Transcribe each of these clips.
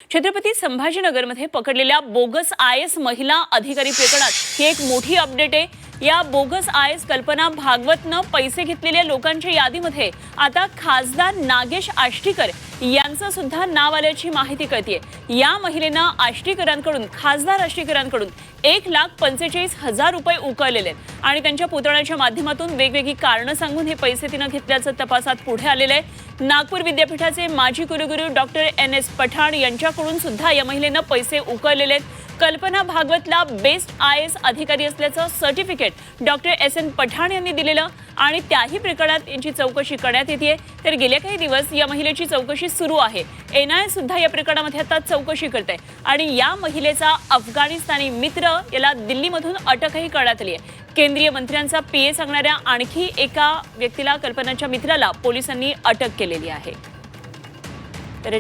छत्रपती संभाजीनगरमध्ये पकडलेल्या bogus IAS महिला अधिकारी प्रकरणात ही एक मोठी अपडेट आहे। या बोगस IAS कल्पना भागवतनं पैसे घेतलेल्या लोकांच्या यादीमध्ये आता खासदार नागेश आष्टीकर यांचं सुद्धा नाव आल्याची माहिती कळतेय। या महिलेनं आष्टीकरांकडून खासदार आष्टीकरांकडून 1,45,000 रुपये उकळलेले आहेत आणि त्यांच्या पुतण्याच्या माध्यमातून वेगवेगळी कारणं सांगून हे पैसे तिनं घेतल्याचं तपासात पुढे आलेलं आहे। नागपूर विद्यापीठाचे माजी कुलगुरू डॉक्टर NS पठाण यांच्याकडून सुद्धा या महिलेनं पैसे उकळलेले आहेत। कल्पना भागवतला बेस्ट IAS अधिकारी असल्याचं सर्टिफिकेट डॉक्टर SN पठाण यांनी दिलेलं आणि त्याही प्रकरणात यांची चौकशी करण्यात येते। तर गेल्या काही दिवस या महिलेची चौकशी सुरू आहे। NIA सुद्धा या प्रकरणामध्ये आता चौकशी करते आणि या महिलेचा अफगाणिस्तानी मित्र याला दिल्लीमधून अटकही करण्यात आली आहे। केंद्रीय मंत्र्यांचा PA सांगणाऱ्या आणखी एका व्यक्तीला कल्पनाच्या मित्राला पोलिसांनी अटक केलेली आहे। तर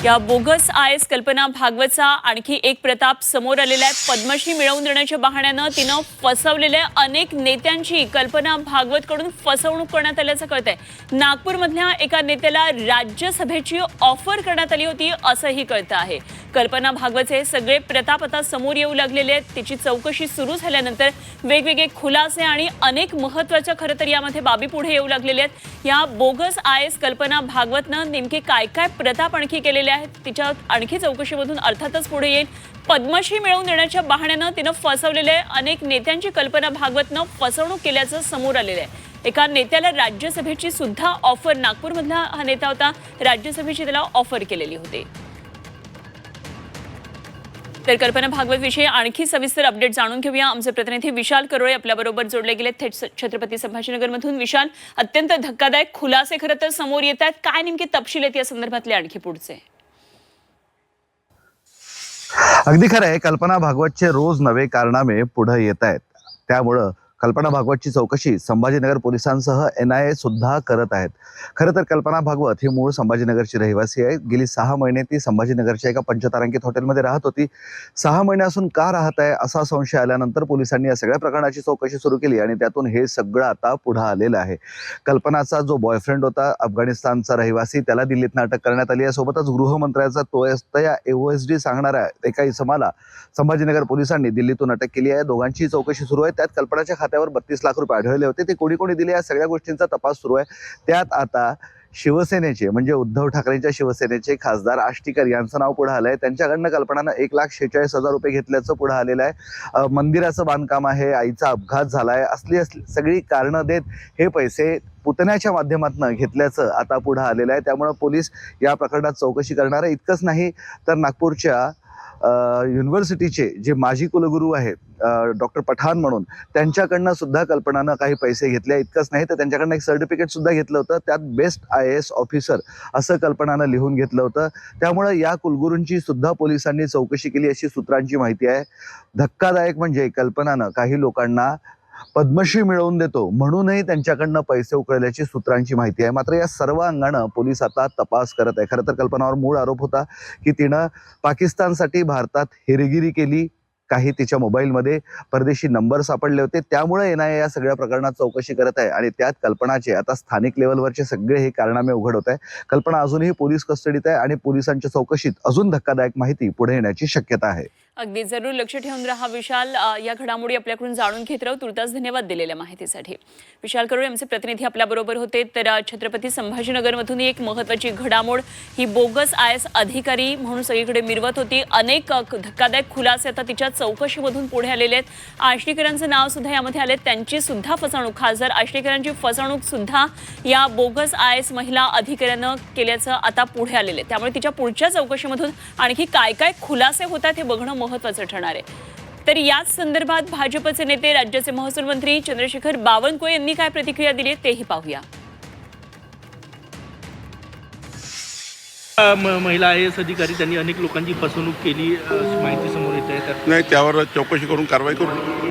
या बोगस IAS कल्पना भागवतचा आणखी एक प्रताप समोर आलेला आहे। पद्मश्री मिळवून देण्याच्या बहाण्यानं तिनं फसवलेल्या अनेक नेत्यांची कल्पना भागवतकडून फसवणूक करण्यात आल्याचं कळतंय। नागपूरमधल्या एका नेत्याला राज्यसभेची ऑफर करण्यात आली होती असंही कळतं आहे। कल्पना भागवतचे सगळे प्रताप आता समोर येऊ लागलेले आहेत। तिची चौकशी सुरू झाल्यानंतर वेगवेगळे खुलासे आणि अनेक महत्त्वाच्या खरं तर यामध्ये बाबी पुढे येऊ लागलेले आहेत। या बोगस IAS कल्पना भागवतनं नेमके काय काय प्रताप आणखी केलेले आहेत तिच्या आणखी चौकशीमधून अर्थातच पुढे येईल। पद्मश्री मिळवून देण्याच्या बहाण्यानं तिनं फसवलेले अनेक नेत्यांची कल्पना भागवतनं फसवणूक केल्याचं समोर आलेलं आहे। एका नेत्याला राज्यसभेची सुद्धा ऑफर, नागपूरमधला हा नेता होता, राज्यसभेची त्याला ऑफर केलेली होती। तर कल्पना भागवत विषयी आणखी सविस्तर अपडेट जाणून घेऊया। आमचे प्रतिनिधी विशाल करोळे आपल्याबरोबर जोडले गेले थेट छत्रपती संभाजीनगरमधून। विशाल, अत्यंत धक्कादायक खुलासे खरं तर समोर येत आहेत, काय नेमके तपशील आहेत या संदर्भातले आणखी पुढचे? अगदी खरं आहे, कल्पना भागवतचे रोज नवे कारनामे पुढे येत आहेत। त्यामुळं कल्पना भागवतची चौकशी संभाजीनगर पोलिसांसह NIA सुद्धा करत आहेत। खरं तर कल्पना भागवत ही मूळ संभाजीनगरची रहिवासी आहे। गेली 6 महिने ती संभाजीनगरच्या एका पंचतारांकित हॉटेलमध्ये राहत होती। 6 महिन्यापासून का राहत आहे असा संशय आल्यानंतर पोलिसांनी या सगळ्या प्रकरणाची चौकशी सुरू केली आणि त्यातून हे सगळं आता पुढे आलेलं आहे। कल्पनाचा जो बॉयफ्रेंड होता अफगाणिस्तानचा रहिवासी, त्याला दिल्लीतनं अटक करण्यात आली आहे। सोबतच गृहमंत्र्याचा तोयस्तया OSD सांगणाऱ्या एका इसमाला संभाजीनगर पोलिसांनी दिल्लीतून अटक केली आहे। दोघांची चौकशी सुरू आहे। त्यात कल्पनाच्या खात्यावर 32 लाख रुपये आढळले होते, ते कोणी कोणी दिले या सगळ्या गोष्टींचा तपास सुरू आहे। त्यात आता शिवसेनेचे म्हणजे उद्धव ठाकरेंच्या शिवसेनेचे खासदार आष्टीकर यांचं नाव पुढे आलंय। त्यांच्याकडनं कल्पनानं 1,46,000 रुपये घेतल्याचं पुढे आलेलं आहे। मंदिराचं बांधकाम आहे, आईचा अपघात झालाय, असली सगळी कारणं देत हे पैसे पुतण्याच्या माध्यमातून घेतल्याचं आता पुढे आलेलं आहे। त्यामुळे पोलीस या प्रकरणात चौकशी करणार आहे। इतकंच नाही तर नागपूरच्या युनिव्हर्सिटीचे जे माजी कुलगुरू आहेत डॉक्टर पठाण म्हणून, त्यांच्याकडनं सुद्धा कल्पनानं काही पैसे घेतले। इतकंच नाही तर त्यांच्याकडनं एक सर्टिफिकेट सुद्धा घेतलं होतं, त्यात बेस्ट IAS ऑफिसर असं कल्पनानं लिहून घेतलं होतं। त्यामुळे या कुलगुरूंची सुद्धा पोलिसांनी चौकशी केली अशी सूत्रांची माहिती आहे। धक्कादायक म्हणजे कल्पनानं काही लोकांना पद्मश्री मिळवून देतो म्हणूनही त्यांच्याकडनं पैसे उकळल्याची सूत्रांची माहिती आहे। मात्र या सर्व अंगानं पोलीस आता तपास करत आहे। खरं तर कल्पनावर मूळ आरोप होता की तिनं पाकिस्तानसाठी भारतात हेरगिरी केली, काही तिच्या मोबाईलमध्ये परदेशी नंबर सापडले होते। त्यामुळे NIA या सगळ्या प्रकरणात चौकशी करत आहे आणि त्यात कल्पनाचे आता स्थानिक लेवलवरचे सगळे हे कारनामे उघड होत आहे। कल्पना अजूनही पोलीस कस्टडीत आहे आणि पोलिसांच्या चौकशीत अजून धक्कादायक माहिती पुढे येण्याची शक्यता आहे। अगदी जरूर लक्ष ठेवून रहा विशाल, या घडामोडी आपल्याकडून जाणून घेत राहू। तुर्तास धन्यवाद दिलेल्या माहितीसाठी। विशाल करोळे आमचे प्रतिनिधी आपल्याबरोबर होते। तर छत्रपती संभाजीनगरमधून एक महत्त्वाची घडामोड, ही बोगस IAS अधिकारी म्हणून सगळीकडे मिरवत होती। अनेक धक्कादायक खुलासे आता तिच्या चौकशीमधून पुढे आलेले आहेत। आष्टीकरांचं नाव सुद्धा यामध्ये आले, त्यांची सुद्धा फसवणूक, खासदार आष्टीकरांची फसवणूक सुद्धा या बोगस IAS महिला अधिकाऱ्यानं केल्याचं आता पुढे आलेलं आहे। त्यामुळे तिच्या पुढच्या चौकशीमधून आणखी काय काय खुलासे होतात हे बघणं महत्त्वाचं ठरणार आहे। तर याच संदर्भात भाजपचे नेते राज्याचे महसूल मंत्री चंद्रशेखर बावनकुळे यांनी काय प्रतिक्रिया दिली तेही पाहूया। महिला IAS अधिकारी त्यांनी अनेक लोकांची फसवणूक केली अशी माहिती समोर येत आहे। नाही, त्यावर चौकशी करून कारवाई करू।